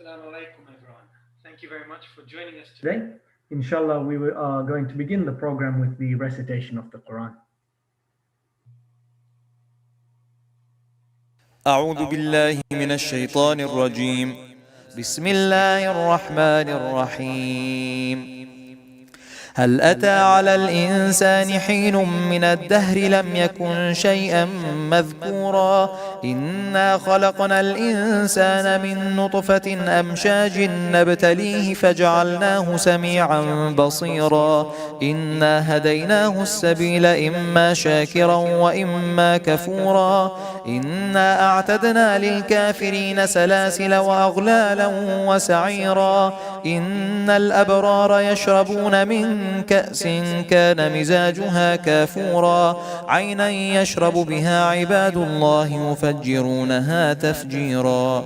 Assalamu alaikum everyone. Thank you very much for joining us today. Inshallah, we are going to begin the program with the recitation of the Quran. أعوذ بالله من الشيطان الرجيم. بسم الله الرحمن الرحيم. هل أتى على الإنسان حين من الدهر لم يكن شيئا مذكورا إنا خلقنا الإنسان من نطفة أمشاج نبتليه فجعلناه سميعا بصيرا إنا هديناه السبيل إما شاكرا وإما كفورا إنا أعتدنا للكافرين سلاسل وأغلالا وسعيرا إن الأبرار يشربون من كأس كان مزاجها كافورا عينا يشرب بها عباد الله يفجرونها تفجيرا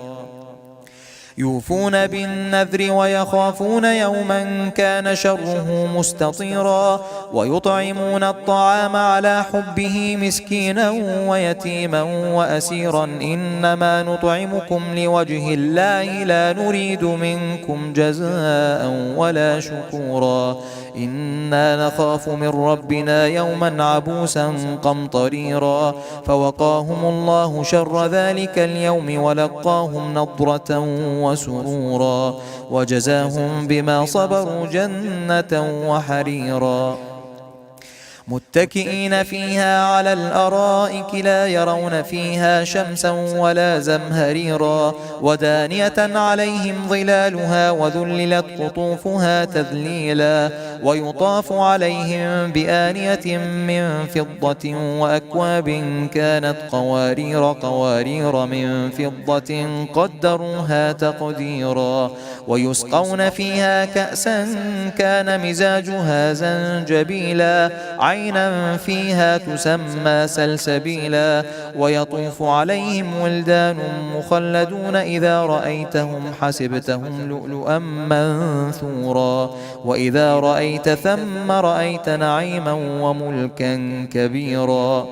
يوفون بالنذر ويخافون يوما كان شره مستطيرا ويطعمون الطعام على حبه مسكينا ويتيما وأسيرا إنما نطعمكم لوجه الله لا نريد منكم جزاء ولا شكورا إنا نخاف من ربنا يوما عبوسا قمطريرا فوقاهم الله شر ذلك اليوم ولقاهم نضرة وسرورا وجزاهم بما صبروا جنة وحريرا متكئين فيها على الأرائك لا يرون فيها شمسا ولا زمهريرا ودانية عليهم ظلالها وذللت قطوفها تذليلا ويطاف عليهم بآنية من فضة وأكواب كانت قوارير من فضة قدروها تقديرا ويسقون فيها كأسا كان مزاجها زنجبيلا عينا فيها تسمى سلسبيلا ويطوف عليهم ولدان مخلدون إذا رأيتهم حسبتهم لؤلؤا منثورا وإذا رأيت ثم رأيت نعيما وملكا كبيرا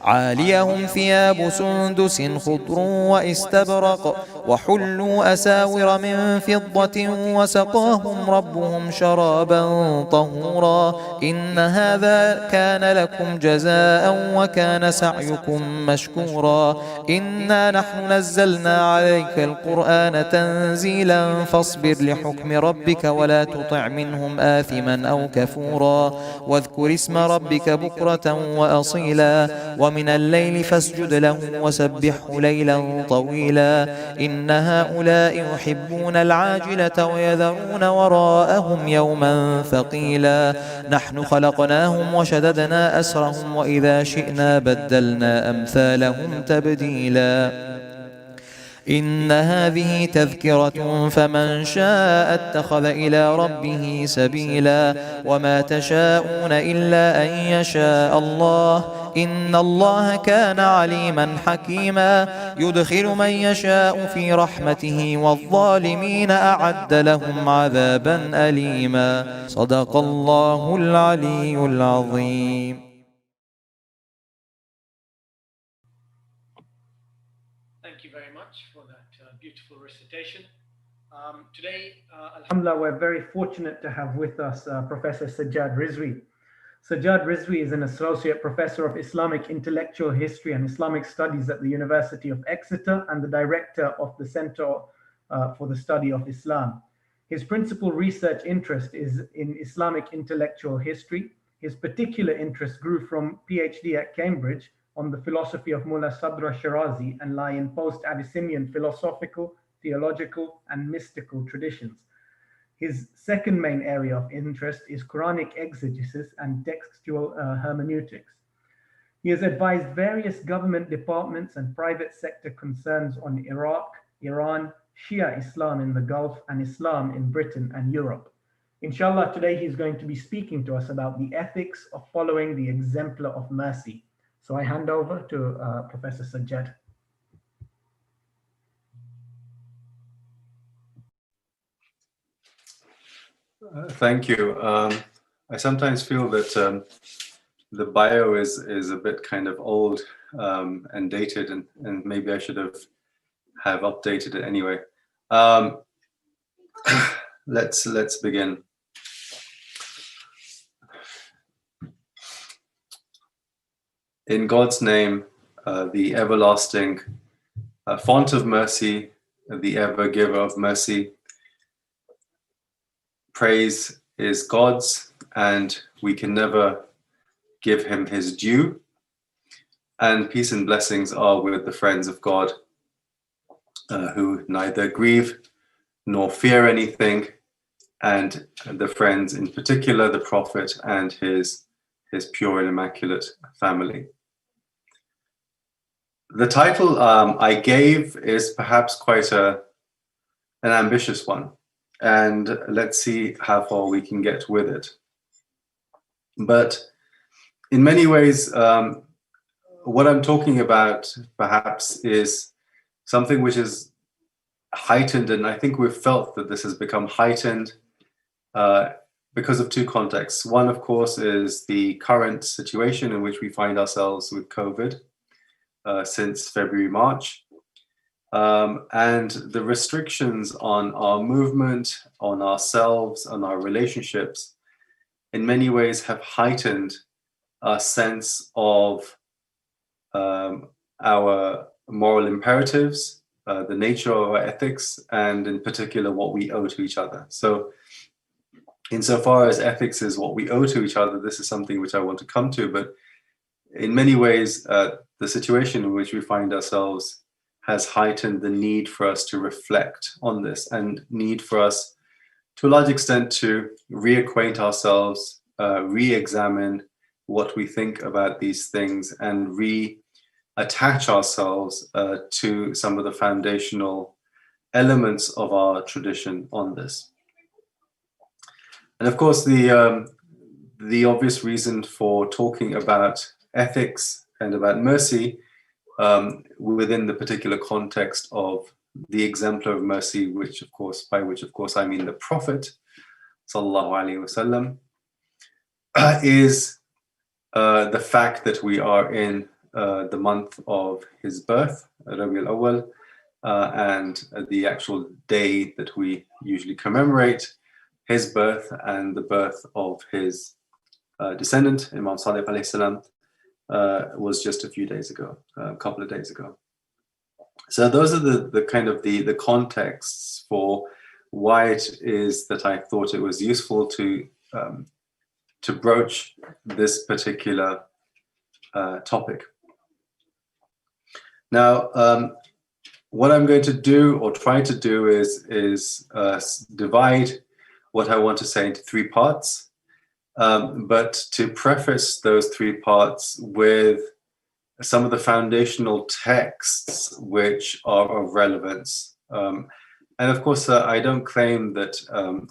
عاليهم ثياب سندس خضر واستبرق وحلوا أساور من فضة وسقاهم ربهم شرابا طهورا إن هذا كان لكم جزاء وكان سعيكم مشكورا إنا نحن نزلنا عليك القرآن تنزيلا فاصبر لحكم ربك ولا تطع منهم آثما أو كفورا واذكر اسم ربك بكرة وأصيلا ومن الليل فاسجد له وسبحه ليلا طويلا إن هؤلاء يحبون العاجلة ويذرون وراءهم يوما ثقيلا نحن خلقناهم وشددنا أسرهم وإذا شئنا بدلنا أمثالهم تبديلا إن هذه تذكرة فمن شاء اتخذ إلى ربه سبيلا وما تشاءون إلا أن يشاء الله إن الله كان عليما حكيما يدخل من يشاء في رحمته والظالمين أعد لهم عذابا أليما صدق الله العلي العظيم. Thank you very much for that beautiful recitation. Today, alhamdulillah, we're very fortunate to have with us Professor Sajjad Rizvi. Sajjad Rizvi is an associate professor of Islamic intellectual history and Islamic studies at the University of Exeter and the director of the Center for the Study of Islam. His principal research interest is in Islamic intellectual history. His particular interest grew from PhD at Cambridge on the philosophy of Mulla Sadra Shirazi and lie in post-Avicennan philosophical, theological, and mystical traditions. His second main area of interest is Qur'anic exegesis and textual hermeneutics. He has advised various government departments and private sector concerns on Iraq, Iran, Shi'i Islam in the Gulf, and Islam in Britain and Europe. Inshallah, today he's going to be speaking to us about the ethics of following the exemplar of mercy. So I hand over to Professor Sajjad. Thank you. I sometimes feel that the bio is a bit kind of old and dated, and maybe I should have updated it anyway. Let's begin. In God's name, the everlasting font of mercy, the ever giver of mercy. Praise is God's, and we can never give him his due. And peace and blessings are with the friends of God, who neither grieve nor fear anything, and the friends in particular, the Prophet and his pure and immaculate family. The title I gave is perhaps quite an ambitious one, and let's see how far we can get with it. But in many ways, what I'm talking about perhaps is something which is heightened, and I think we've felt that this has become heightened because of two contexts. One, of course, is the current situation in which we find ourselves with COVID since February, March, and the restrictions on our movement, on ourselves, on our relationships, in many ways have heightened a sense of our moral imperatives, the nature of our ethics, and in particular what we owe to each other. So insofar as ethics is what we owe to each other, this is something which I want to come to, but in many ways, the situation in which we find ourselves has heightened the need for us to reflect on this, and need for us, to a large extent, to reacquaint ourselves, re-examine what we think about these things, and attach ourselves to some of the foundational elements of our tradition on this. And of course, the obvious reason for talking about ethics and about mercy within the particular context of the exemplar of mercy, by which of course I mean the Prophet sallallahu alaihi wasallam, is the fact that we are in the month of his birth, Rabi al-Awwal, and the actual day that we usually commemorate his birth and the birth of his descendant, Imam Sadiq alayhi salam, was just a few days ago, a couple of days ago. So those are the kind of the contexts for why it is that I thought it was useful to broach this particular topic. Now, what I'm going to do or try to do is divide what I want to say into three parts, but to preface those three parts with some of the foundational texts which are of relevance. And of course, I don't claim that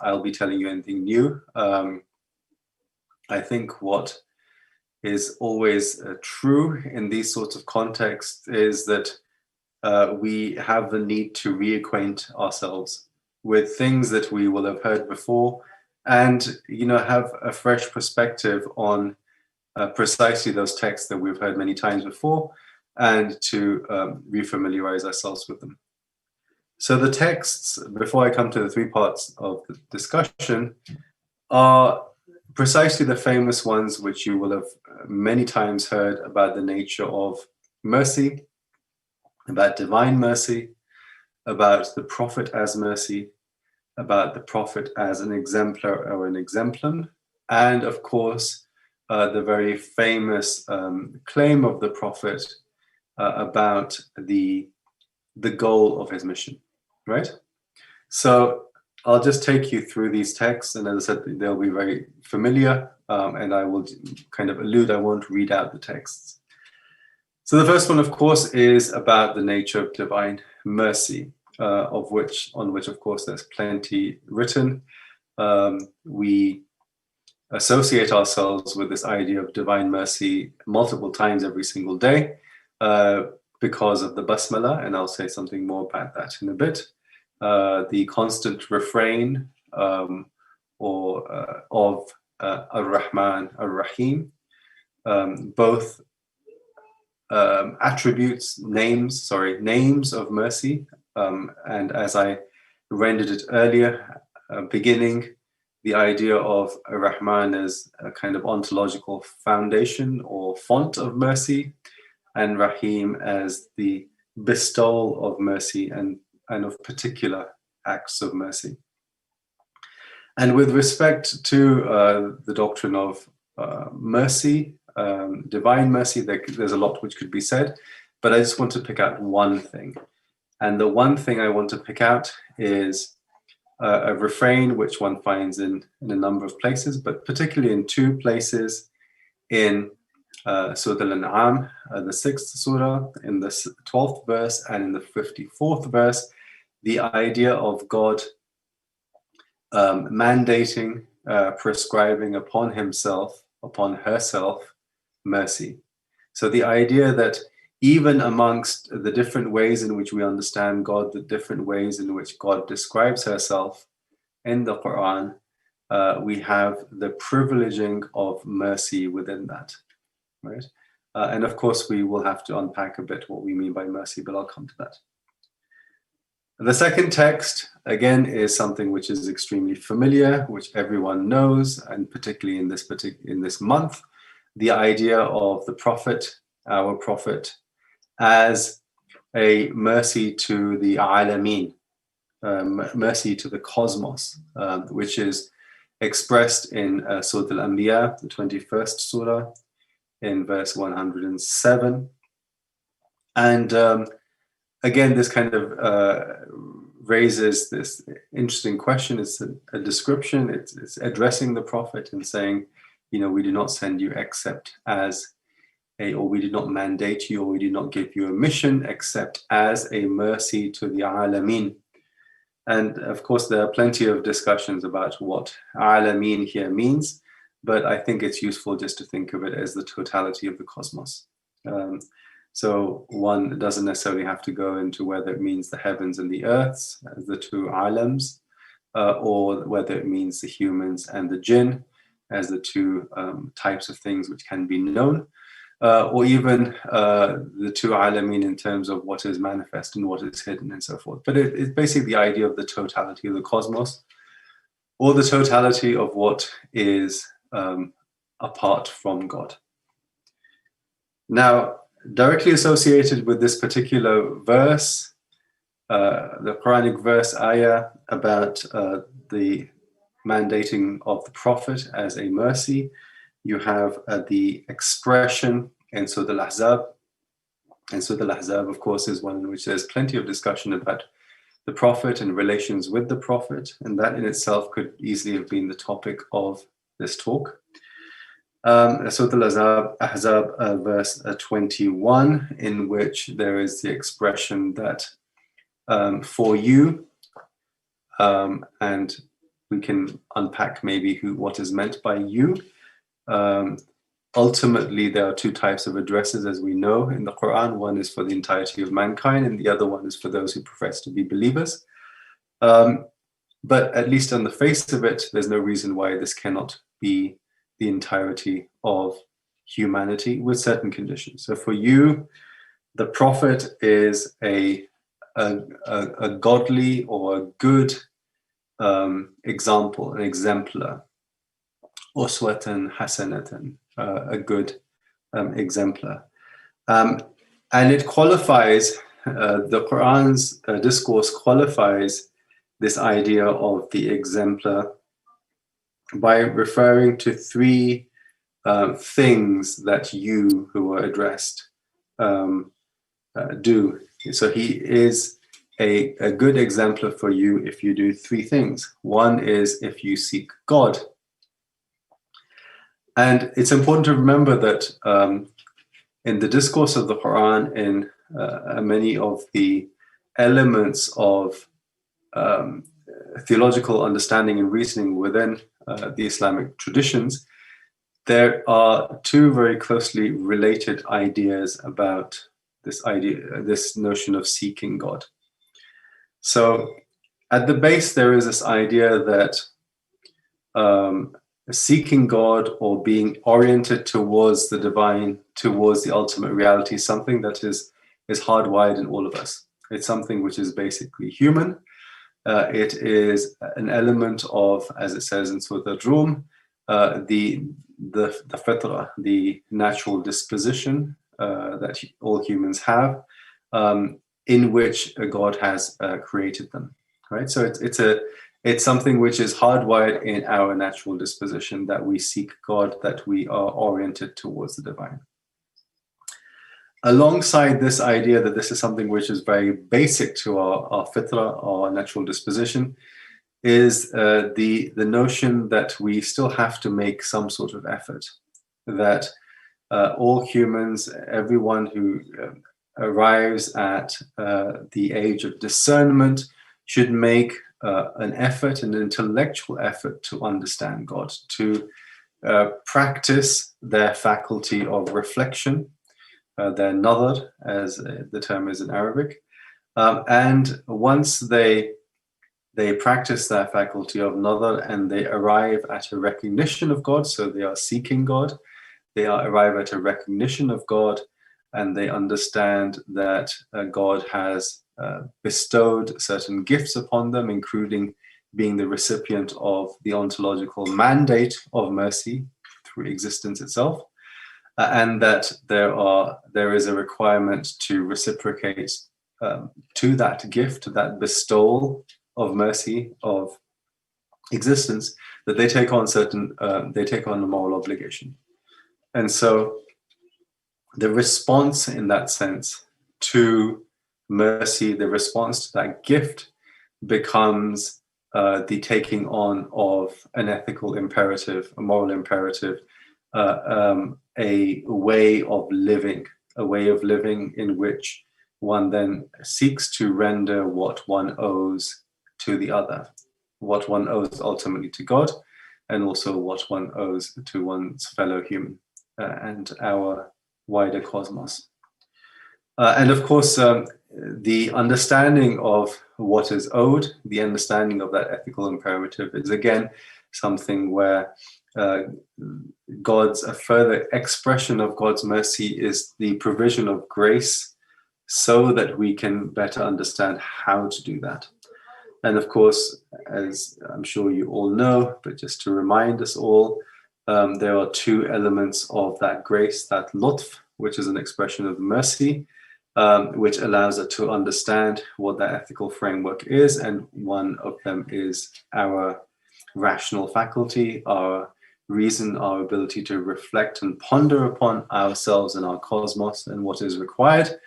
I'll be telling you anything new. I think what is always true in these sorts of contexts is that we have the need to reacquaint ourselves with things that we will have heard before, and have a fresh perspective on precisely those texts that we've heard many times before, and to refamiliarize ourselves with them. So the texts, before I come to the three parts of the discussion, are precisely the famous ones which you will have many times heard about the nature of mercy, about divine mercy, about the Prophet as mercy, about the Prophet as an exemplar or an exemplum, and of course, the very famous claim of the Prophet about the goal of his mission, right? So I'll just take you through these texts, and as I said, they'll be very familiar, and I will kind of allude, I won't read out the texts. So the first one, of course, is about the nature of divine mercy, on which, of course, there's plenty written. We associate ourselves with this idea of divine mercy multiple times every single day because of the basmala, and I'll say something more about that in a bit. The constant refrain of Ar-Rahman, Ar-Rahim, both attributes, names of mercy, and as I rendered it earlier, beginning the idea of Rahman as a kind of ontological foundation or font of mercy, and Rahim as the bestowal of mercy and of particular acts of mercy. And with respect to the doctrine of mercy, divine mercy, there's a lot which could be said, but I just want to pick out one thing. And the one thing I want to pick out is a refrain which one finds in a number of places, but particularly in two places in Surah Al-An'am, the 6th surah, in the 12th verse and in the 54th verse, the idea of God mandating, prescribing upon himself, upon herself, mercy. So the idea that even amongst the different ways in which we understand God, the different ways in which God describes herself in the Quran, we have the privileging of mercy within that, right? And of course, we will have to unpack a bit what we mean by mercy, but I'll come to that. The second text, again, is something which is extremely familiar, which everyone knows, and particularly in this month, the idea of the Prophet, our Prophet, as a mercy to the alameen, mercy to the cosmos, which is expressed in Surah Al-Anbiya, the 21st surah, in verse 107. And again, this kind of raises this interesting question. It's a description, it's addressing the Prophet and saying, you know, we do not send you except as or we did not mandate you, or we did not give you a mission except as a mercy to the alameen. And of course, there are plenty of discussions about what alameen here means, but I think it's useful just to think of it as the totality of the cosmos. So one doesn't necessarily have to go into whether it means the heavens and the earths as the two alams, or whether it means the humans and the jinn as the two types of things which can be known. Or even the two alameen in terms of what is manifest and what is hidden and so forth. But it's basically the idea of the totality of the cosmos, or the totality of what is apart from God. Now, directly associated with this particular verse, the Quranic verse ayah about the mandating of the Prophet as a mercy, you have the expression in Surah Al-Ahzab. And Surah Al-Ahzab, of course, is one in which there's plenty of discussion about the Prophet and relations with the Prophet. And that in itself could easily have been the topic of this talk. Surah Al-Ahzab, verse 21, in which there is the expression that for you, and we can unpack maybe what is meant by you. Ultimately, there are two types of addresses, as we know in the Quran. One is for the entirety of mankind, and the other one is for those who profess to be believers. But at least on the face of it, there's no reason why this cannot be the entirety of humanity with certain conditions. So for you, the Prophet is a godly or a good example, an exemplar. Uswatan hasanatan, a good exemplar. And it qualifies, the Quran's discourse qualifies this idea of the exemplar by referring to three things that you who are addressed do. So he is a good exemplar for you if you do three things. One is if you seek God. And it's important to remember that in the discourse of the Quran, in many of the elements of theological understanding and reasoning within the Islamic traditions, there are two very closely related ideas about this notion of seeking God. So at the base, there is this idea that seeking God or being oriented towards the divine, towards the ultimate reality, is something that is hardwired in all of us. It's something which is basically human. It is an element of, as it says in Surah Al-Rum, the fitra, the natural disposition that all humans have, in which God has created them. Right. So it's something which is hardwired in our natural disposition, that we seek God, that we are oriented towards the divine. Alongside this idea that this is something which is very basic to our fitra, our natural disposition, is the notion that we still have to make some sort of effort, that all humans, everyone who arrives at the age of discernment, should make an effort, an intellectual effort to understand God, to practice their faculty of reflection, their nadar, as the term is in Arabic. And once they practice their faculty of nadar and they arrive at a recognition of God, so they are seeking God, they arrive at a recognition of God, and they understand that God has bestowed certain gifts upon them, including being the recipient of the ontological mandate of mercy through existence itself, and that there is a requirement to reciprocate to that gift, to that bestowal of mercy, of existence, that they take on a moral obligation. And so the response in that sense to mercy, the response to that gift, becomes the taking on of an ethical imperative, a moral imperative, a way of living in which one then seeks to render what one owes to the other, what one owes ultimately to God, and also what one owes to one's fellow human and our wider cosmos. And of course, the understanding of what is owed, the understanding of that ethical imperative, is again something where a further expression of God's mercy is the provision of grace, so that we can better understand how to do that. And of course, as I'm sure you all know, but just to remind us all, there are two elements of that grace, that lutf, which is an expression of mercy, which allows us to understand what that ethical framework is. And one of them is our rational faculty, our reason, our ability to reflect and ponder upon ourselves and our cosmos and what is required.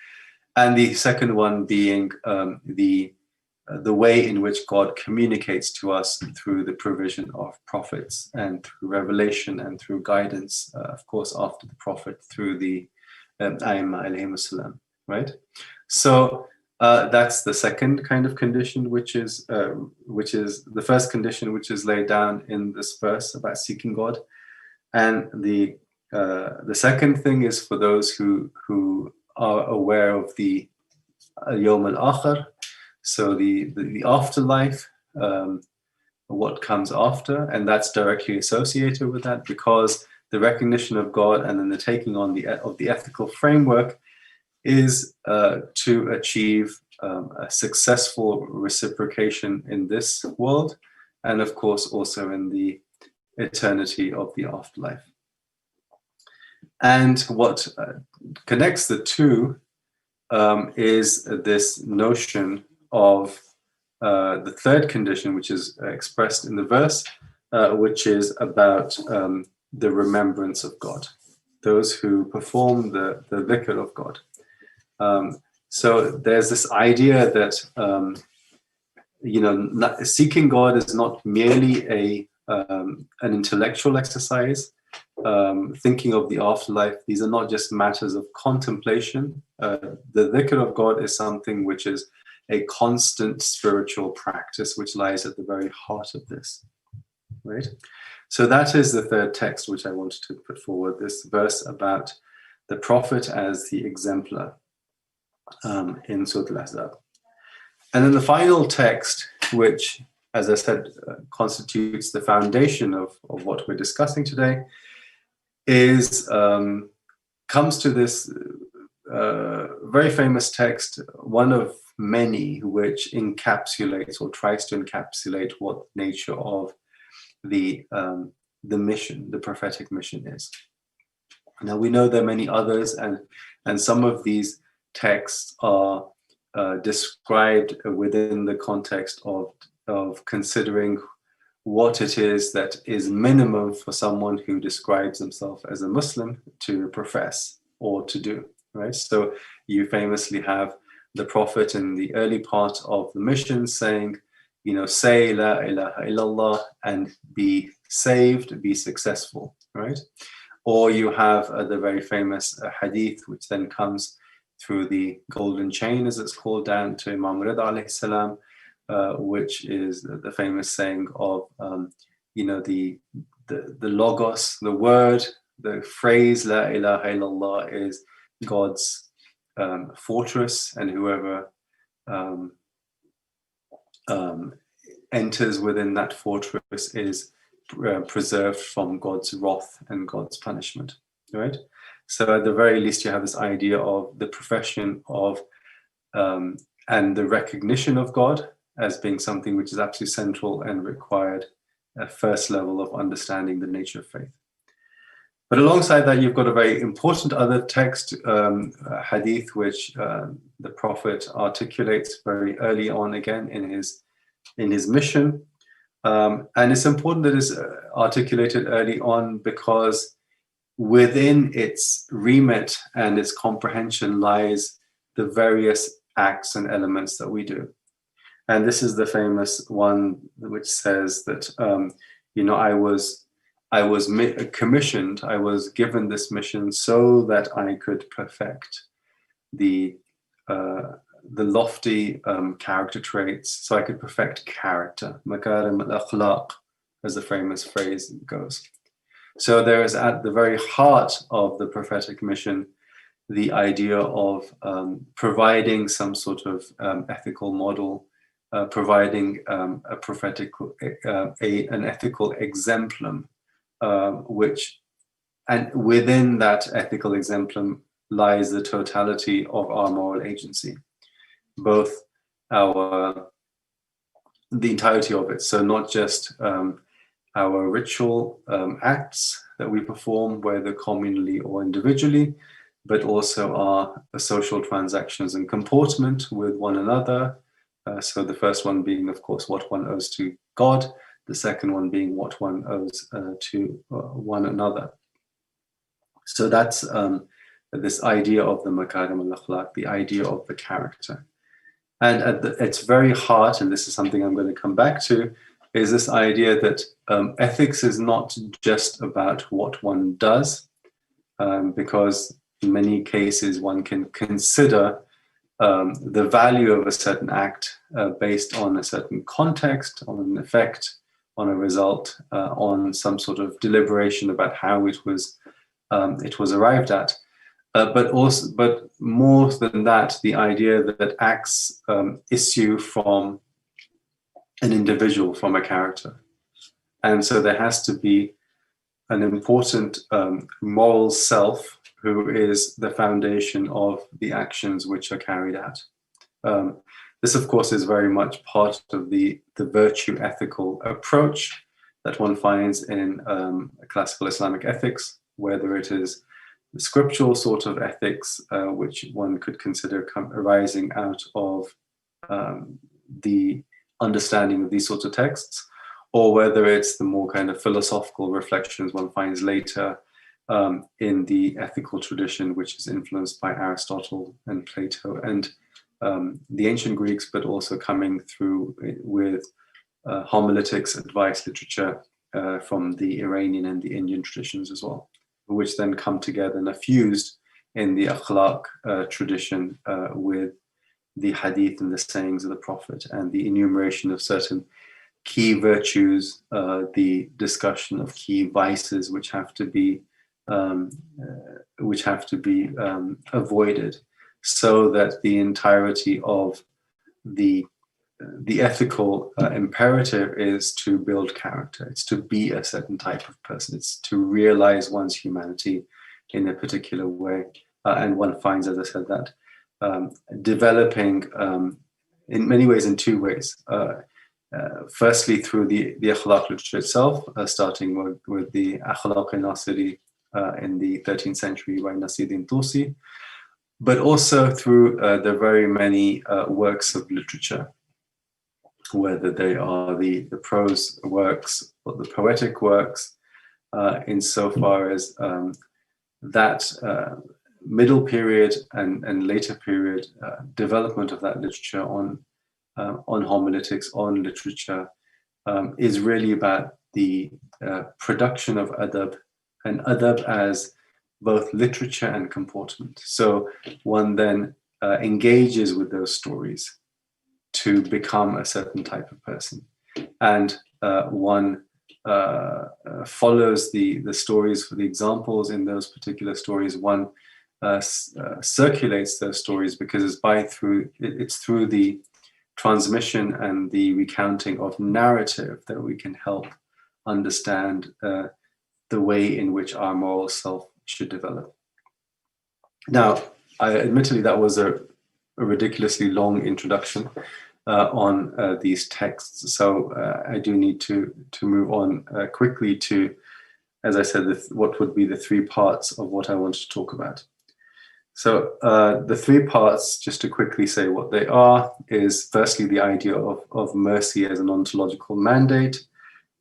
And the second one being the way in which God communicates to us through the provision of prophets and through revelation and through guidance, of course, after the prophet, through the Aimma alayhimus salam, right? So that's the second kind of condition, which is the first condition which is laid down in this verse about seeking God. And the second thing is for those who are aware of the Yawm al-Akhir, so the afterlife, what comes after, and that's directly associated with that, because the recognition of God and then the taking on of the ethical framework is to achieve a successful reciprocation in this world, and of course also in the eternity of the afterlife. And what connects the two is this notion of the third condition, which is expressed in the verse, which is about the remembrance of God, those who perform the dhikr of God. So there's this idea that seeking God is not merely an intellectual exercise. Thinking of the afterlife, these are not just matters of contemplation. The dhikr of God is something which is a constant spiritual practice, which lies at the very heart of this, right? So that is the third text which I wanted to put forward, this verse about the prophet as the exemplar in Surah Al-Ahzab. And then the final text, which, as I said, constitutes the foundation of what we're discussing today, comes to this very famous text, one of many, which encapsulates or tries to encapsulate what the nature of the mission, the prophetic mission is. Now we know there are many others, and some of these texts are described within the context of considering what it is that is minimum for someone who describes himself as a Muslim to profess or to do, right? So you famously have the Prophet in the early part of the mission saying, you know, say La ilaha illallah and be saved, be successful, right? Or you have the very famous hadith, which then comes through the golden chain, as it's called, down to Imam Rida alayhi salam, which is the famous saying of, you know, the logos, the word, the phrase La ilaha illallah is God's fortress, and whoever enters within that fortress is preserved from God's wrath and God's punishment, right? So at the very least, you have this idea of the profession of and the recognition of God as being something which is absolutely central and required a first level of understanding the nature of faith. But alongside that, you've got a very important other text, hadith, which the Prophet articulates very early on again in his mission. And it's important that it's articulated early on because within its remit and its comprehension lies the various acts and elements that we do. And this is the famous one which says that, you know, I was commissioned, I was given this mission so that I could perfect the lofty character traits, so I could perfect character. Makarim al-akhlaq, as the famous phrase goes. So there is at the very heart of the prophetic mission the idea of providing some sort of ethical model, providing a prophetic, an ethical exemplum, which, and within that ethical exemplum lies the totality of our moral agency, both the entirety of it. So not just our ritual acts that we perform, whether communally or individually, but also our social transactions and comportment with one another. So the first one being, of course, what one owes to God, the second one being what one owes to one another. So that's this idea of the makarim al-akhlaq, the idea of the character. And at its very heart, and this is something I'm going to come back to, is this idea that ethics is not just about what one does, because in many cases one can consider the value of a certain act based on a certain context, on an effect, on a result, on some sort of deliberation about how it was arrived at. But more than that, the idea that acts issue from an individual, from a character. And so there has to be an important moral self who is the foundation of the actions which are carried out. This, of course, is very much part of the virtue ethical approach that one finds in classical Islamic ethics, whether it is the scriptural sort of ethics, which one could consider arising out of the understanding of these sorts of texts, or whether it's the more kind of philosophical reflections one finds later in the ethical tradition, which is influenced by Aristotle and Plato and the ancient Greeks, but also coming through with homiletics, advice literature from the Iranian and the Indian traditions as well, which then come together and are fused in the akhlaq tradition with the hadith and the sayings of the Prophet and the enumeration of certain key virtues, the discussion of key vices which have to be avoided, so that the entirety of the ethical imperative is to build character. It's to be a certain type of person. It's to realize one's humanity in a particular way. And one finds, as I said, that developing in many ways, in two ways. Firstly, through the akhlaq literature itself, starting with the Akhlaq al-Nasiri in the 13th century by Nasiruddin Tusi, but also through the very many works of literature, whether they are the prose works or the poetic works, insofar as that middle period and later period development of that literature on homiletics, on literature, is really about the production of adab, and adab as both literature and comportment. So one then engages with those stories to become a certain type of person, and one follows the stories for the examples in those particular stories. One circulates those stories because it's through the transmission and the recounting of narrative that we can help understand the way in which our moral self should develop. Now, admittedly, that was a ridiculously long introduction on these texts, so I do need to move on quickly to, as I said, what would be the three parts of what I want to talk about. So the three parts, just to quickly say what they are, is firstly the idea of mercy as an ontological mandate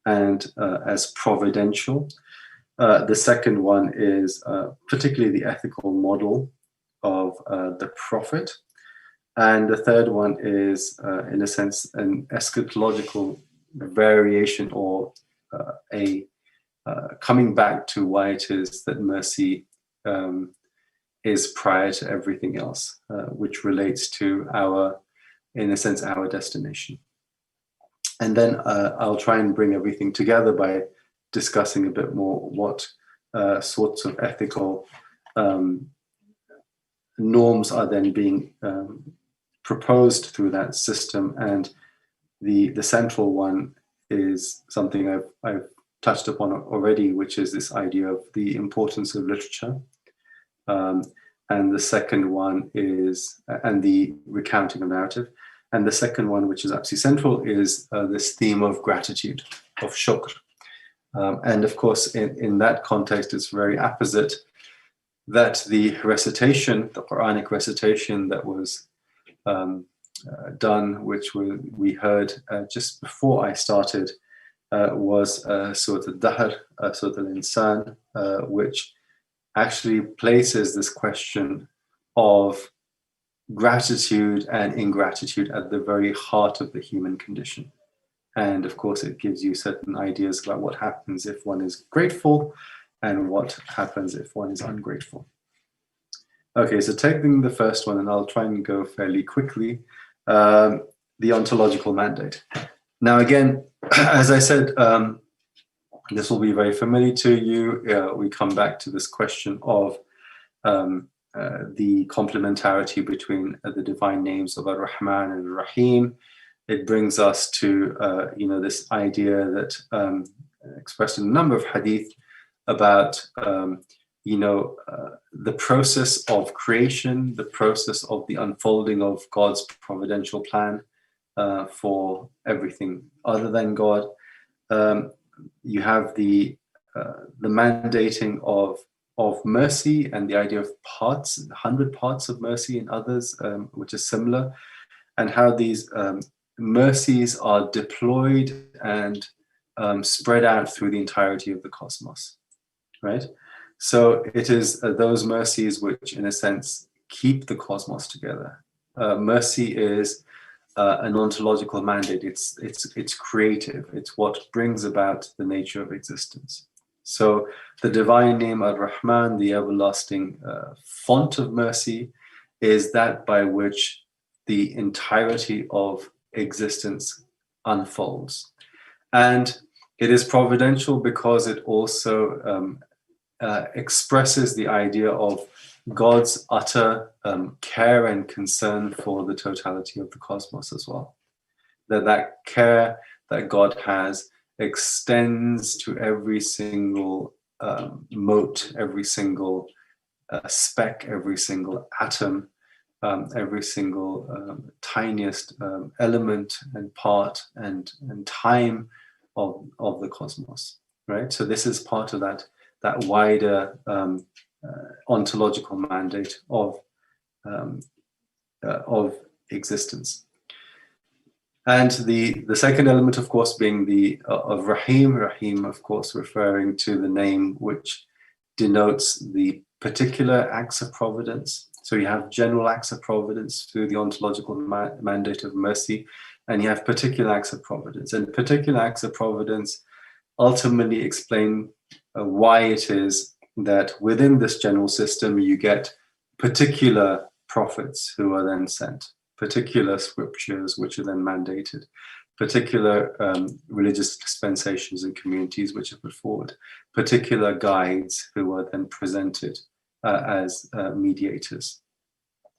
and as providential. The second one is particularly the ethical model of the prophet. And the third one is, in a sense, an eschatological variation, or a coming back to why it is that mercy is prior to everything else, which relates to our, in a sense, our destination. And then I'll try and bring everything together by discussing a bit more what sorts of ethical norms are then being proposed through that system. And the central one is something I've touched upon already, which is this idea of the importance of literature. And the second one is, and the recounting of narrative. And the second one, which is absolutely central, is this theme of gratitude, of shukr. And of course, in that context, it's very apposite that the recitation, the Qur'anic recitation that was done, which we heard just before I started, was Surah Al-Dahr, Surah Al-Insan, which actually places this question of gratitude and ingratitude at the very heart of the human condition. And of course, it gives you certain ideas about what happens if one is grateful and what happens if one is ungrateful. Okay, so taking the first one, and I'll try and go fairly quickly, the ontological mandate. Now, again, as I said, this will be very familiar to you. We come back to this question of the complementarity between the divine names of Ar-Rahman and Ar-Rahim. It brings us to this idea that expressed in a number of hadith about the process of creation, the process of the unfolding of God's providential plan for everything other than God. You have the mandating of mercy and the idea of parts, 100 parts of mercy in others, which is similar, and how these mercies are deployed and spread out through the entirety of the cosmos, right? So it is those mercies which, in a sense, keep the cosmos together. Mercy is an ontological mandate. It's creative. It's what brings about the nature of existence. So the divine name Ar-Rahman, the everlasting font of mercy, is that by which the entirety of existence unfolds. And it is providential because it also expresses the idea of God's utter care and concern for the totality of the cosmos as well. That care that God has extends to every single mote, every single speck, every single atom every single tiniest element and part and time of the cosmos, right? So this is part of that wider ontological mandate of existence. And the second element, of course, being the of Rahim, of course, referring to the name which denotes the particular acts of providence. So you have general acts of providence through the ontological mandate of mercy, and you have particular acts of providence. And particular acts of providence ultimately explain why it is that within this general system you get particular prophets who are then sent, particular scriptures which are then mandated, particular religious dispensations and communities which are put forward, particular guides who are then presented as mediators.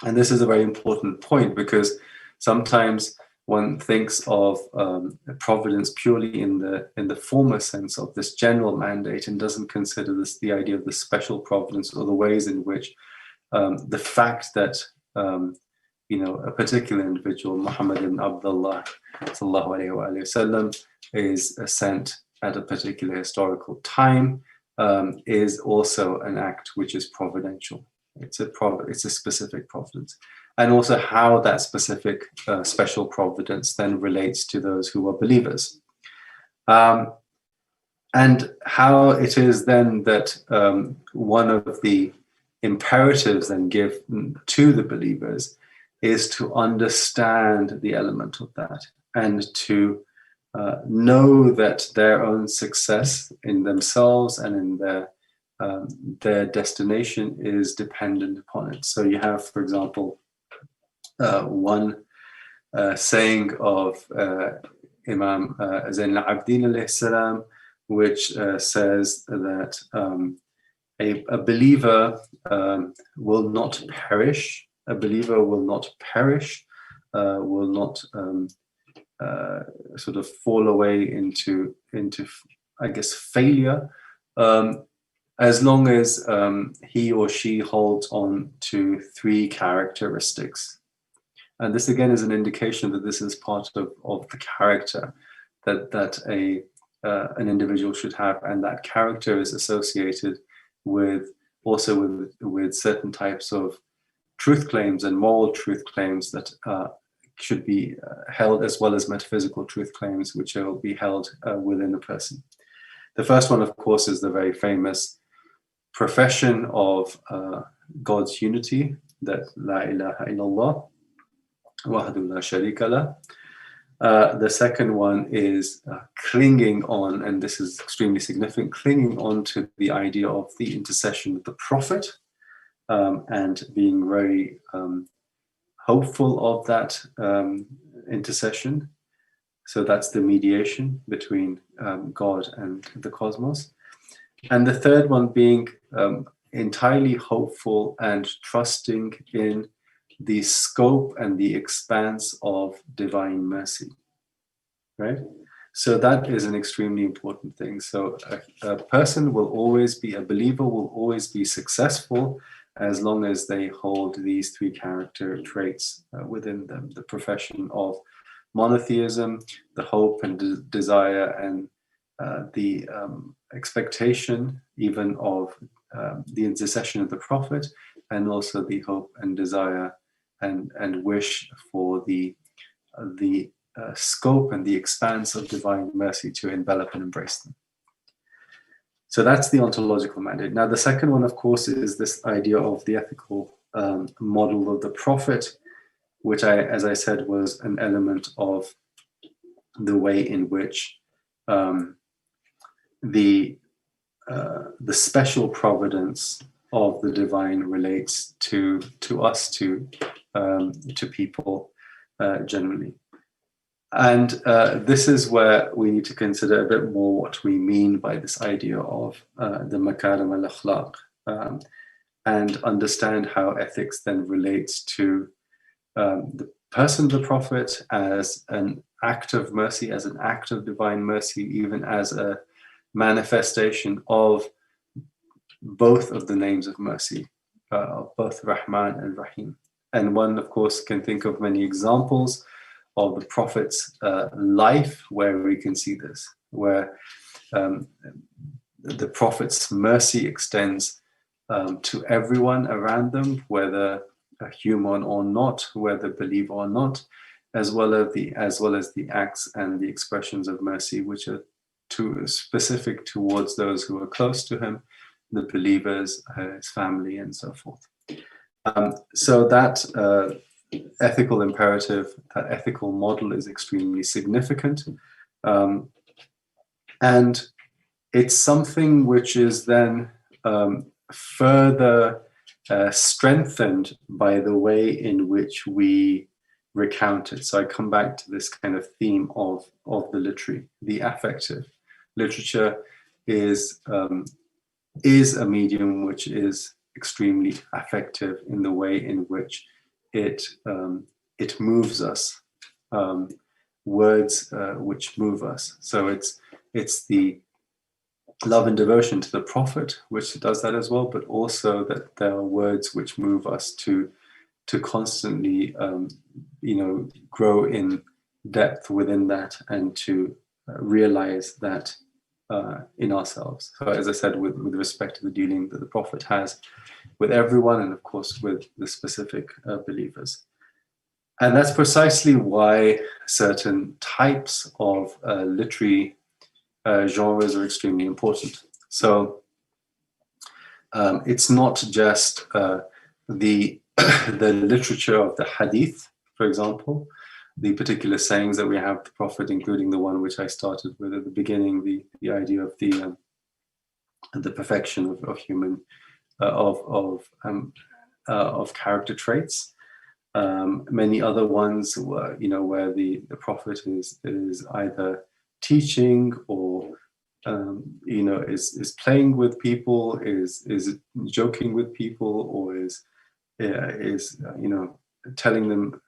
And this is a very important point, because sometimes one thinks of providence purely in the former sense of this general mandate, and doesn't consider the idea of the special providence, or the ways in which the fact that a particular individual, Muhammad ibn Abdullah sallallahu alaihi wasallam, is sent at a particular historical time, is also an act which is providential. It's a specific providence, and also how that specific special providence then relates to those who are believers, and how it is then that one of the imperatives then given to the believers is to understand the element of that, and to know that their own success in themselves and in their destination is dependent upon it. So you have, for example, one saying of Imam Zain al-Abidin alayhi salam, which says that a believer will not perish. A believer will not perish, will not sort of fall away into I guess failure, as long as he or she holds on to three characteristics. And this again is an indication that this is part of the character that an individual should have, and that character is associated with certain types of truth claims and moral truth claims that should be held, as well as metaphysical truth claims which will be held within a person. The first one, of course, is the very famous profession of God's unity, that La ilaha illallah, wahdahu la sharika lah. The second one is clinging on, and this is extremely significant, clinging on to the idea of the intercession of the Prophet, and being very hopeful of that intercession. So that's the mediation between God and the cosmos. And the third one being entirely hopeful and trusting in the scope and the expanse of divine mercy, right? So that is an extremely important thing. So a person will always be, a believer will always be successful as long as they hold these three character traits within them: the profession of monotheism, the hope and desire, and the expectation even of the intercession of the Prophet, and also the hope and desire and wish for the scope and the expanse of divine mercy to envelop and embrace them. So that's the ontological mandate. Now, the second one, of course, is this idea of the ethical model of the Prophet, which as I said, was an element of the way in which the special providence of the divine relates to us, to people generally. And this is where we need to consider a bit more what we mean by this idea of the makarim al-akhlaq, and understand how ethics then relates to the person of the Prophet as an act of mercy, as an act of divine mercy, even as a manifestation of both of the names of mercy, both Rahman and Rahim. And one, of course, can think of many examples of the Prophet's life where we can see this, where the Prophet's mercy extends to everyone around them, whether a human or not, whether believer or not, as well as the acts and the expressions of mercy which are specific towards those who are close to him, the believers, his family, and so forth. So that ethical imperative, that ethical model is extremely significant. And it's something which is then further strengthened by the way in which we recount it. So I come back to this kind of theme of the literary, the affective. Literature is a medium which is extremely affective in the way in which it moves us, words which move us. So it's the love and devotion to the Prophet which does that as well, but also that there are words which move us to constantly grow in depth within that and to realize that in ourselves. So as I said, with respect to the dealing that the Prophet has with everyone, and of course with the specific believers. And that's precisely why certain types of literary genres are extremely important. So it's not just the literature of the hadith, for example, the particular sayings that we have the Prophet, including the one which I started with at the beginning, the idea of the perfection of human of character traits. Many other ones were, where the Prophet is either teaching or is playing with people, is joking with people, or is telling them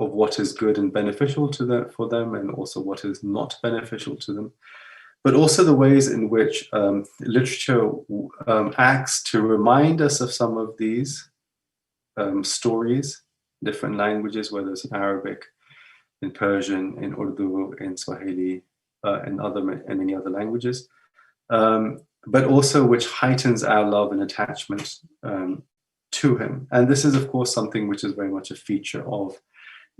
of what is good and beneficial for them, and also what is not beneficial to them. But also the ways in which literature acts to remind us of some of these stories, different languages, whether it's in Arabic, in Persian, in Urdu, in Swahili, and many other languages, but also which heightens our love and attachment to him. And this is, of course, something which is very much a feature of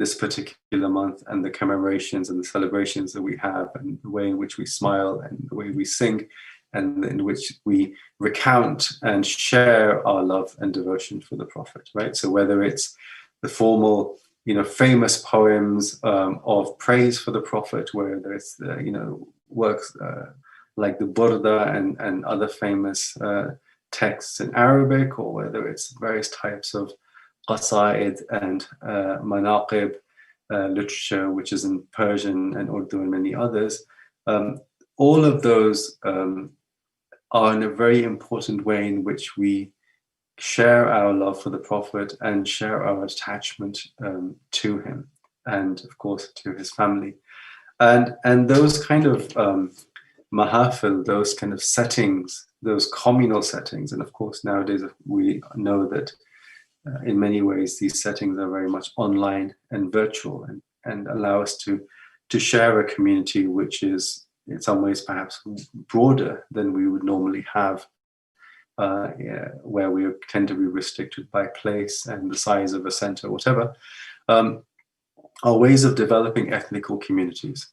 this particular month and the commemorations and the celebrations that we have, and the way in which we smile and the way we sing, and in which we recount and share our love and devotion for the Prophet, right? So whether it's the formal, famous poems of praise for the Prophet, whether it's works like the Burda and other famous texts in Arabic, or whether it's various types of qasaid and manaqib literature, which is in Persian and Urdu and many others, all of those are in a very important way in which we share our love for the Prophet and share our attachment to him, and of course to his family. And those kind of mahafil, those kind of settings, those communal settings, and of course nowadays we know that in many ways these settings are very much online and virtual, and allow us to share a community which is in some ways perhaps broader than we would normally have, where we tend to be restricted by place and the size of a center, whatever, are ways of developing ethnical communities,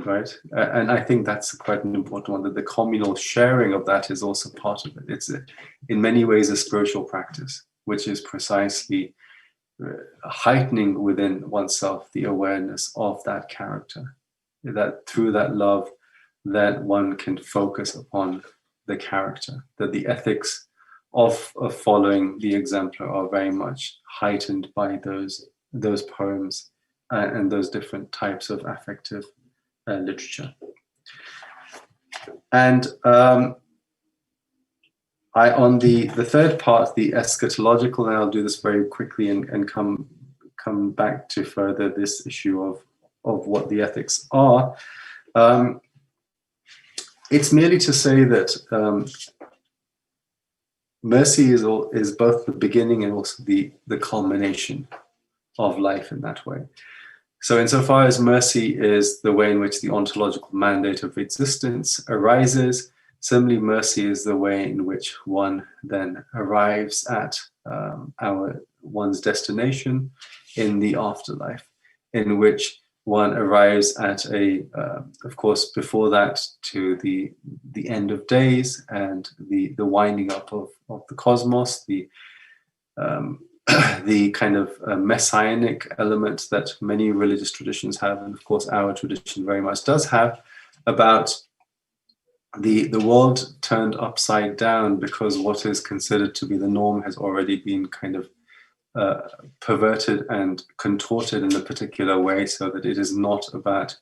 right? And I think that's quite an important one, that the communal sharing of that is also part of it. It's in many ways a spiritual practice, which is precisely heightening within oneself the awareness of that character, that through that love that one can focus upon the character, that the ethics of following the exemplar are very much heightened by those poems and those different types of affective literature. And on the third part, the eschatological, and I'll do this very quickly and come back to further this issue of what the ethics are. It's merely to say that mercy is both the beginning and also the culmination life in that way. So insofar as mercy is the way in which the ontological mandate of existence arises, similarly mercy is the way in which one then arrives at one's destination in the afterlife, in which one arrives at of course, before that, to the end of days and the winding up of the cosmos, the kind of messianic element that many religious traditions have, and of course our tradition very much does have, about the world turned upside down because what is considered to be the norm has already been kind of perverted and contorted in a particular way, so that it is not about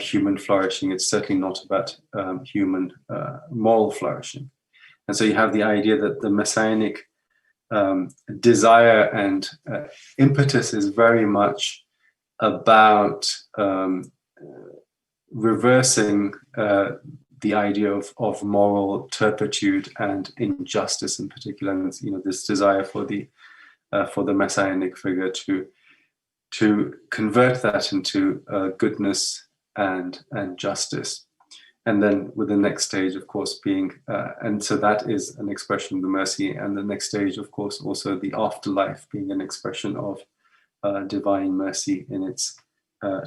human flourishing. It's certainly not about human moral flourishing. And so you have the idea that the messianic desire and impetus is very much about reversing the idea of moral turpitude and injustice in particular, and this desire for the messianic figure to convert that into goodness and justice. And then with the next stage, of course, being, and so that is an expression of the mercy, and the next stage, of course, also the afterlife being an expression of divine mercy in its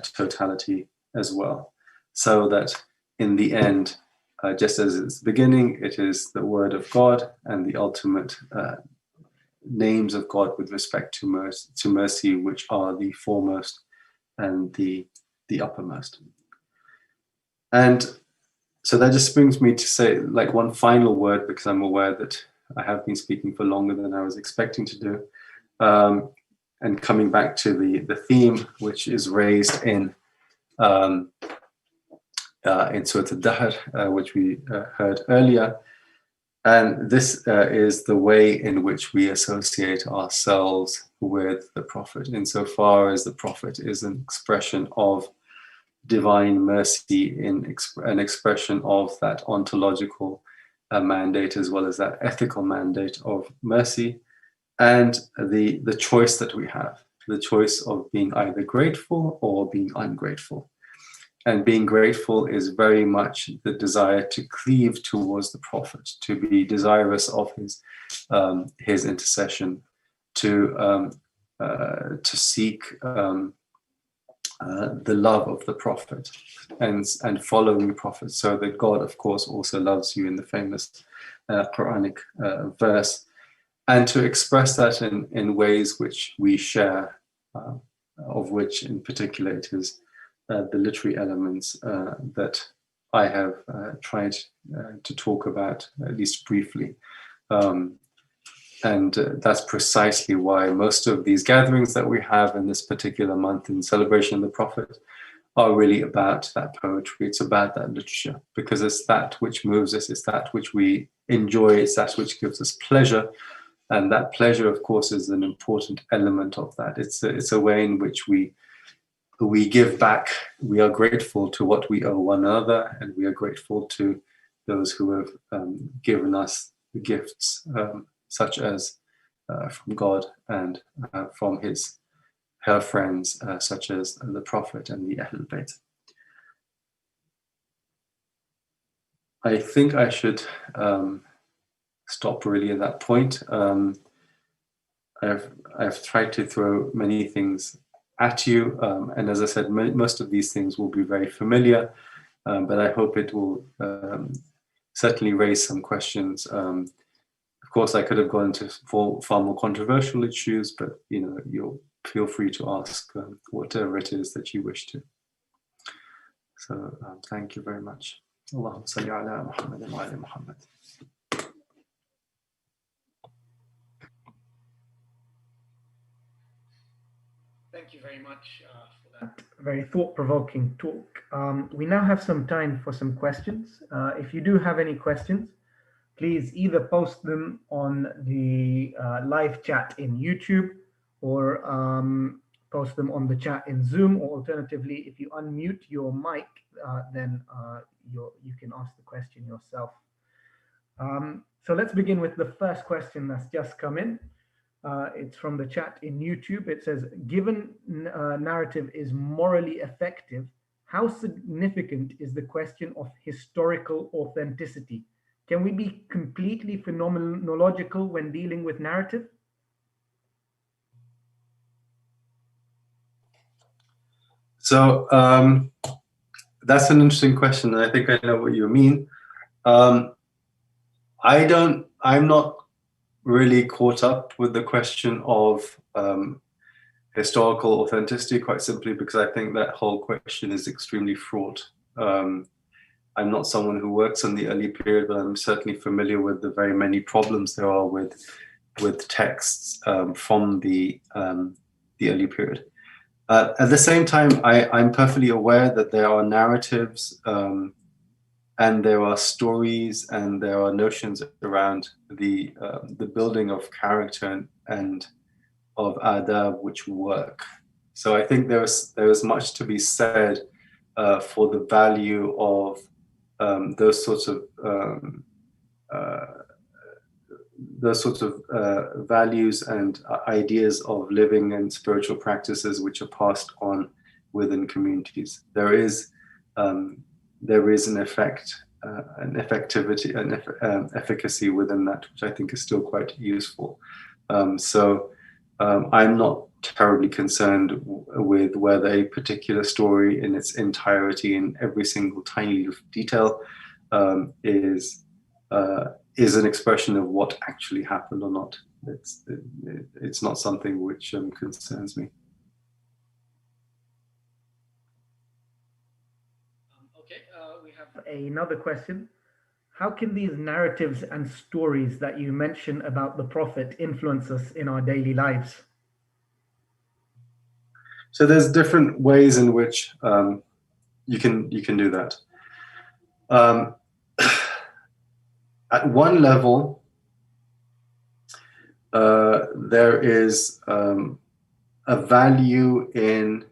totality as well. So that in the end, just as it's the beginning, it is the word of God and the ultimate names of God with respect to mercy, which are the foremost and the uppermost. And so that just brings me to say like one final word, because I'm aware that I have been speaking for longer than I was expecting to do. And coming back to the theme, which is raised in Surat al-Dahr, which we heard earlier. And this is the way in which we associate ourselves with the Prophet, insofar as the Prophet is an expression of divine mercy, in an expression of that ontological mandate, as well as that ethical mandate of mercy, and the choice that we have, the choice of being either grateful or being ungrateful. And being grateful is very much the desire to cleave towards the Prophet, to be desirous of his intercession, to seek the love of the Prophet and following the Prophet, so that God, of course, also loves you in the famous Qur'anic verse, and to express that in ways which we share, of which in particular it is the literary elements that I have tried to talk about, at least briefly. And that's precisely why most of these gatherings that we have in this particular month in celebration of the Prophet are really about that poetry. It's about that literature, because it's that which moves us, it's that which we enjoy, it's that which gives us pleasure. And that pleasure, of course, is an important element of that. It's a way in which we give back. We are grateful to what we owe one another, and we are grateful to those who have given us the gifts, such as from God and from her friends, such as the Prophet and the Ahlul Bayt. I think I should stop really at that point. I've tried to throw many things at you, and as I said, most of these things will be very familiar, but I hope it will certainly raise some questions. Of course, I could have gone into far more controversial issues, but you'll feel free to ask whatever it is that you wish to. So thank you very much. Allahumma salli ala Muhammad wa ala Muhammad. Thank you very much for that very thought-provoking talk. We now have some time for some questions. If you do have any questions, please either post them on the live chat in YouTube, or post them on the chat in Zoom, or alternatively, if you unmute your mic, then you can ask the question yourself. So let's begin with the first question that's just come in. It's from the chat in YouTube. It says, given narrative is morally effective, how significant is the question of historical authenticity? Can we be completely phenomenological when dealing with narrative? So that's an interesting question, and I think I know what you mean. I'm not really caught up with the question of historical authenticity, quite simply because I think that whole question is extremely fraught. I'm not someone who works in the early period, but I'm certainly familiar with the very many problems there are with texts from the early period. At the same time, I'm perfectly aware that there are narratives and there are stories and there are notions around the building of character and of adab which work. So I think there is much to be said for the value of those sorts of values and ideas of living and spiritual practices which are passed on within communities. There is an effect, an effectivity, an efficacy within that, which I think is still quite useful. So I'm not terribly concerned with whether a particular story in its entirety, in every single tiny detail, is an expression of what actually happened or not. It's not something which concerns me. Okay, we have another question. How can these narratives and stories that you mention about the Prophet influence us in our daily lives? So there's different ways in which you can do that. At one level, there is a value in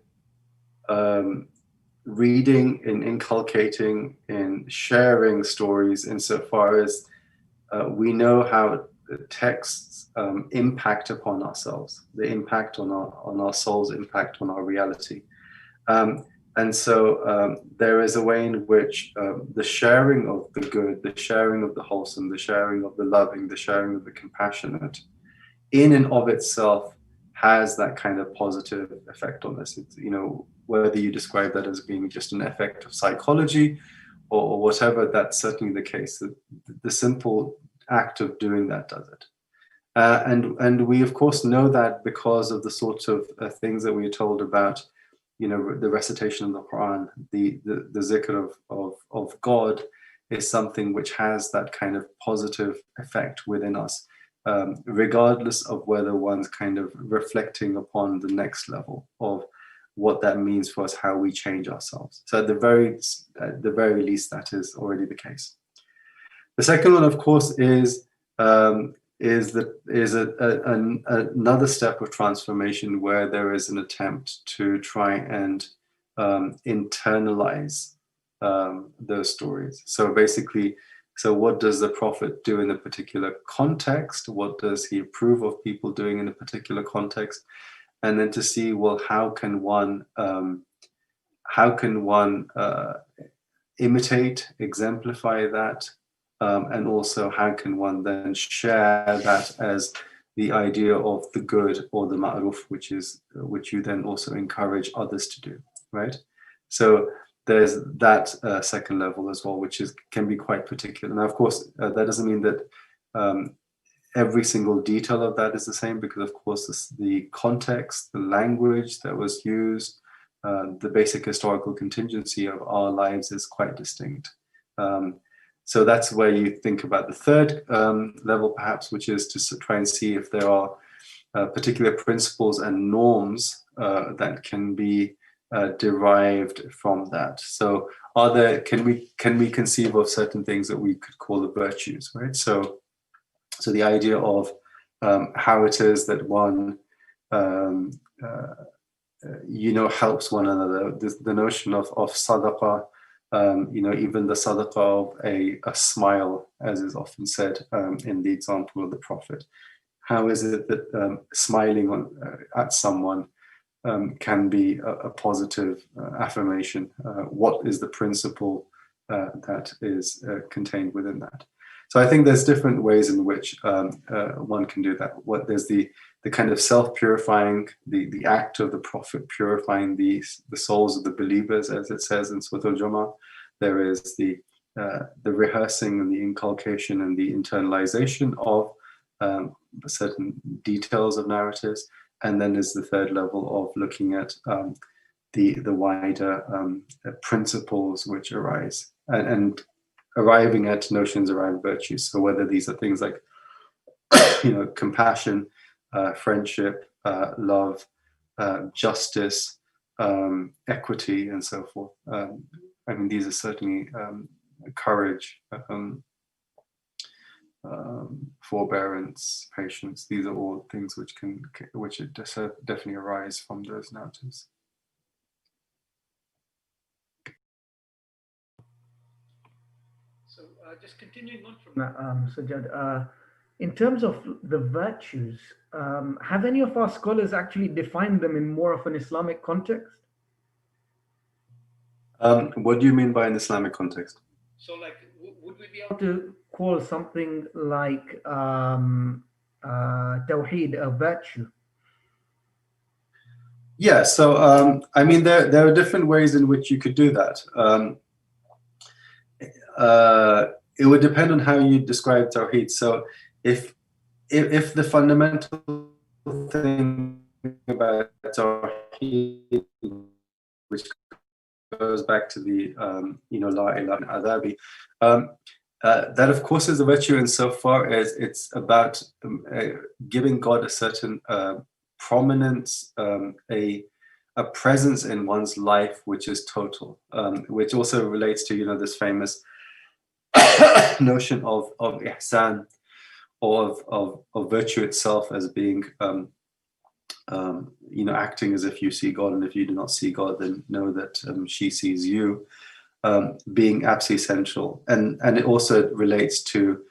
reading, in inculcating, in sharing stories, insofar as we know how texts impact upon ourselves. They impact on our souls, impact on our reality. And so there is a way in which the sharing of the good, the sharing of the wholesome, the sharing of the loving, the sharing of the compassionate, in and of itself has that kind of positive effect on us. It's, you know, whether you describe that as being just an effect of psychology or whatever, that's certainly the case. The simple act of doing that does it. And we, of course, know that because of the sort of things that we are told about, you know, the recitation of the Quran, the zikr of God is something which has that kind of positive effect within us, regardless of whether one's kind of reflecting upon the next level of what that means for us, how we change ourselves. So at the very least, that is already the case. The second one, of course, is another step of transformation where there is an attempt to try and internalize those stories. So basically, so what does the Prophet do in a particular context? What does he approve of people doing in a particular context? And then to see, well, how can one imitate, exemplify that? And also, how can one then share that as the idea of the good or the ma'ruf, which you then also encourage others to do, right? So there's that second level as well, which can be quite particular. Now, of course, that doesn't mean that every single detail of that is the same, because, of course, the context, the language that was used, the basic historical contingency of our lives is quite distinct. So that's where you think about the third level, perhaps, which is to try and see if there are particular principles and norms that can be derived from that. So, can we conceive of certain things that we could call the virtues, right? So the idea of how it is that one, helps one another. The notion of sadaqah. Even the sadaqah of a smile, as is often said in the example of the Prophet. How is it that smiling at someone can be a positive affirmation? What is the principle that is contained within that? So I think there's different ways in which one can do that. There's the kind of self-purifying, the act of the Prophet purifying the souls of the believers, as it says in Surah Al-Jumu'ah. There is the rehearsing and the inculcation and the internalization of certain details of narratives. And then there's the third level of looking at the wider principles which arise and arriving at notions around virtues. So whether these are things like, compassion, friendship, love, justice, equity, and so forth. I mean, these are certainly courage, forbearance, patience. These are all things which definitely arise from those narratives. So just continuing on from that, Sajjad, in terms of the virtues, have any of our scholars actually defined them in more of an Islamic context? What do you mean by an Islamic context? So, like, would we be able to call something like Tawheed a virtue? Yeah, so I mean, there are different ways in which you could do that. It would depend on how you describe Tawheed. So if the fundamental thing about Tawheed, which goes back to the La ilaha adabi, that of course is a virtue insofar as it's about giving God a certain prominence, a presence in one's life which is total, which also relates to this famous notion of ihsan, or of virtue itself as being acting as if you see God, and if you do not see God, then know that she sees you, being absolutely essential. And it also relates to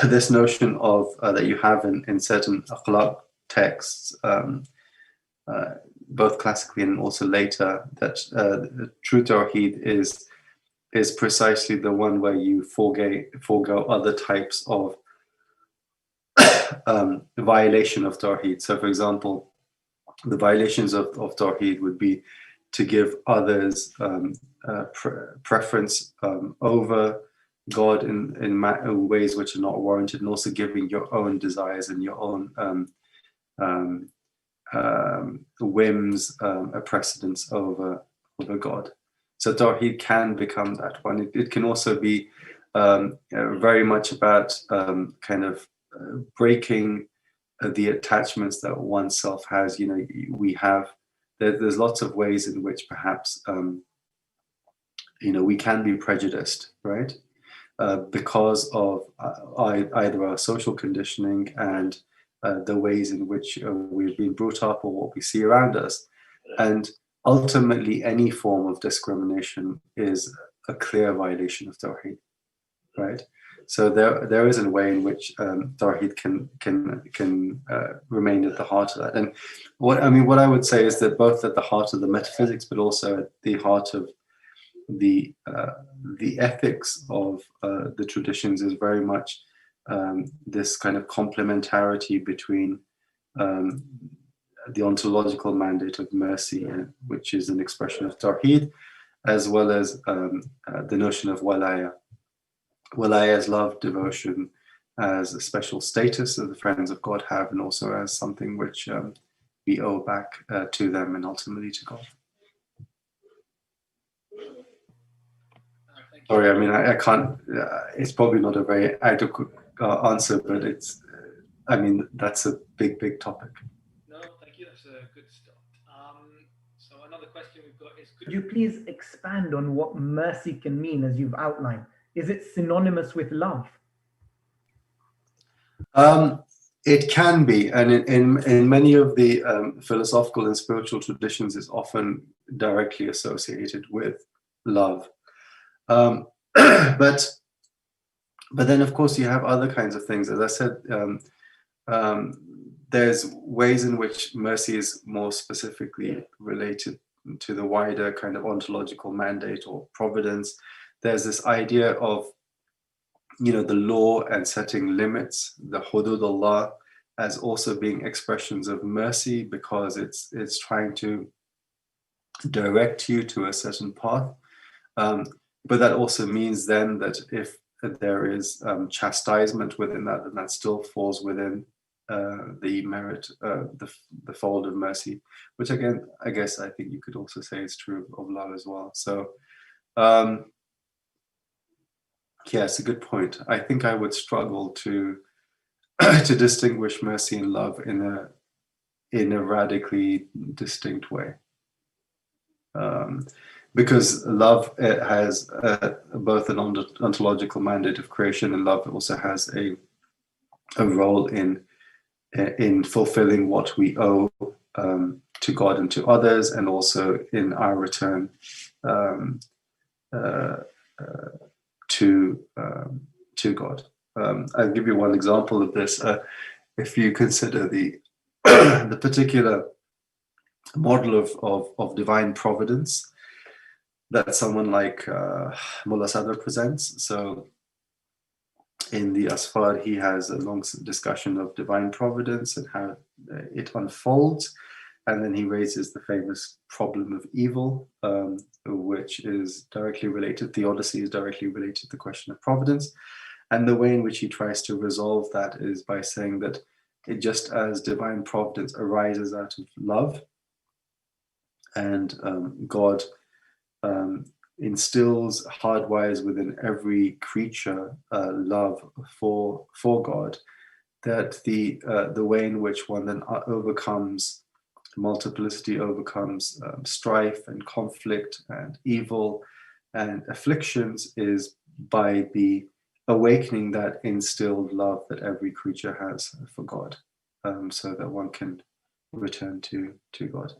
this notion of that you have in certain akhlaq texts, both classically and also later, that true Tawheed is precisely the one where you forego other types of violation of Tawheed. So, for example, the violations of Tawheed would be to give others preference over God in ways which are not warranted, and also giving your own desires and your own whims a precedence over God. So Tawheed can become that one. It can also be very much about kind of breaking the attachments that oneself has. There's lots of ways in which perhaps we can be prejudiced, right? Because of either our social conditioning and the ways in which we've been brought up, or what we see around us. And ultimately, any form of discrimination is a clear violation of Tawheed, right? So there is a way in which Tawheed can remain at the heart of that. And what I would say is that both at the heart of the metaphysics, but also at the heart of the ethics of the traditions, is very much this kind of complementarity between the ontological mandate of mercy, which is an expression of Tawheed, as well as the notion of walaya. Walaya as love, devotion, as a special status that the friends of God have, and also as something which we owe back to them and ultimately to God. Sorry, I mean, I can't, it's probably not a very adequate answer, but that's a big topic. No, thank you. That's a good start. So another question we've got is, could you please expand on what mercy can mean as you've outlined? Is it synonymous with love? It can be, and in many of the philosophical and spiritual traditions, it's often directly associated with love. But then, of course, you have other kinds of things. As I said, there's ways in which mercy is more specifically related to the wider kind of ontological mandate or providence. There's this idea of, you know, the law and setting limits, the hudud Allah, as also being expressions of mercy, because it's trying to direct you to a certain path. But that also means then that if there is chastisement within that, then that still falls within the merit, the fold of mercy, which again, I guess I think you could also say is true of love as well. So yeah, it's a good point. I think I would struggle to to distinguish mercy and love in a radically distinct way, because love, it has both an ontological mandate of creation, and love also has a role in fulfilling what we owe to God and to others, and also in our return to God. I'll give you one example of this. If you consider the the particular model of divine providence that someone like Mulla Sadra presents. So in the Asfar, he has a long discussion of divine providence and how it unfolds. And then he raises the famous problem of evil, which is directly related. Theodicy is directly related to the question of providence. And the way in which he tries to resolve that is by saying that it, just as divine providence arises out of love, and God instills, hardwires within every creature love for God, that the way in which one then overcomes multiplicity, overcomes strife and conflict and evil and afflictions, is by the awakening that instilled love that every creature has for God, so that one can return to God.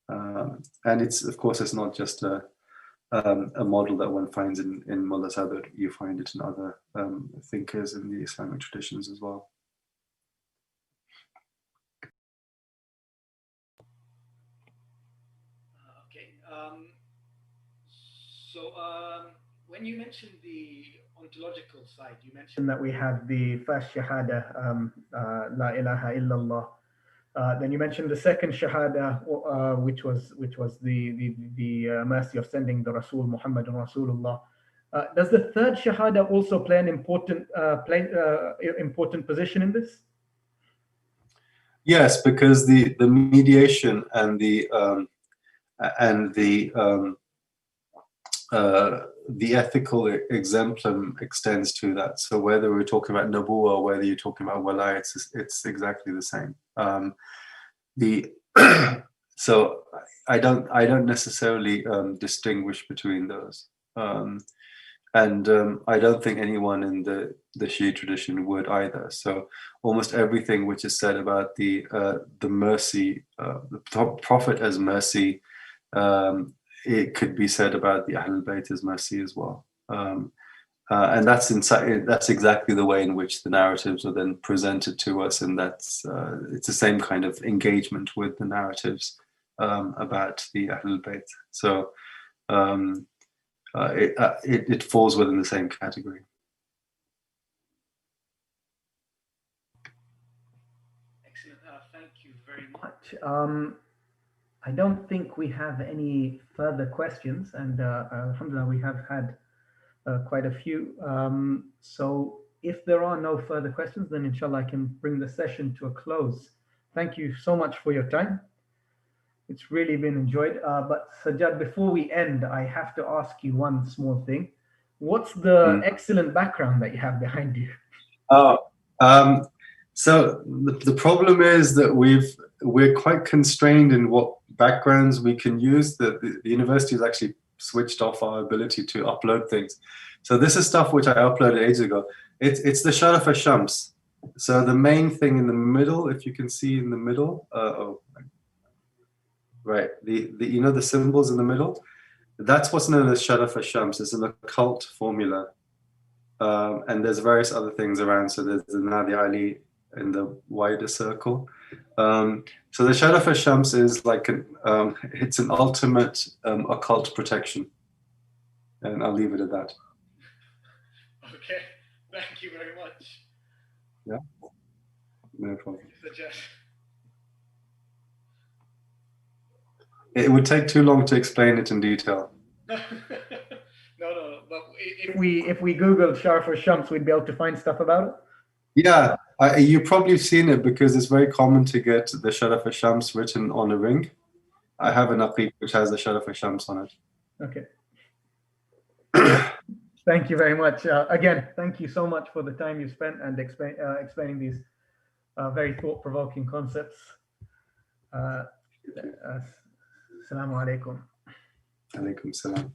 And it's, of course, it's not just a model that one finds in Mulla Sadr. You find it in other thinkers in the Islamic traditions as well. Okay. So when you mentioned the ontological side, you mentioned that we have the first shahada, la ilaha illallah. Then you mentioned the second shahada, which was the mercy of sending the Rasul Muhammadun Rasulullah. Does the third shahada also play an important position in this? Yes, because the mediation and the ethical exemplar extends to that. So whether we're talking about Nabuwa or whether you're talking about Walaya, it's exactly the same. So I don't necessarily distinguish between those, and I don't think anyone in the Shi'i tradition would either. So almost everything which is said about the mercy, the Prophet as mercy, it could be said about the Ahlul Bayt as mercy as well. And that's exactly the way in which the narratives are then presented to us, and that's it's the same kind of engagement with the narratives about the Ahlul Bayt. So it falls within the same category. Excellent. Thank you very much. I don't think we have any further questions, and alhamdulillah, we have had quite a few. So if there are no further questions, then inshallah I can bring the session to a close. Thank you so much for your time. It's really been enjoyed. But Sajjad, before we end, I have to ask you one small thing. What's the excellent background that you have behind you? So the problem is that we're quite constrained in what backgrounds we can use. The university has actually switched off our ability to upload things. So this is stuff which I uploaded ages ago. It's the Sharaf al-Shams. So the main thing in the middle, if you can see in the middle, right, the you know the symbols in the middle, that's what's known as Sharaf al-Shams. It's an occult formula, and there's various other things around. So there's the Nadi Ali in the wider circle. So the Sharaf al-Shams is like it's an ultimate occult protection, and I'll leave it at that. Okay, thank you very much. Yeah, no problem. Sajjad. It would take too long to explain it in detail. No, but if we Googled Sharaf al-Shams, we'd be able to find stuff about it. Yeah, you've probably seen it because it's very common to get the Sharaf al-Shams written on a ring. I have an aqiq which has the Sharaf al-Shams on it. Okay. Thank you very much. Again, thank you so much for the time you spent and explaining these very thought-provoking concepts. Assalamu alaikum. Alaikum salam.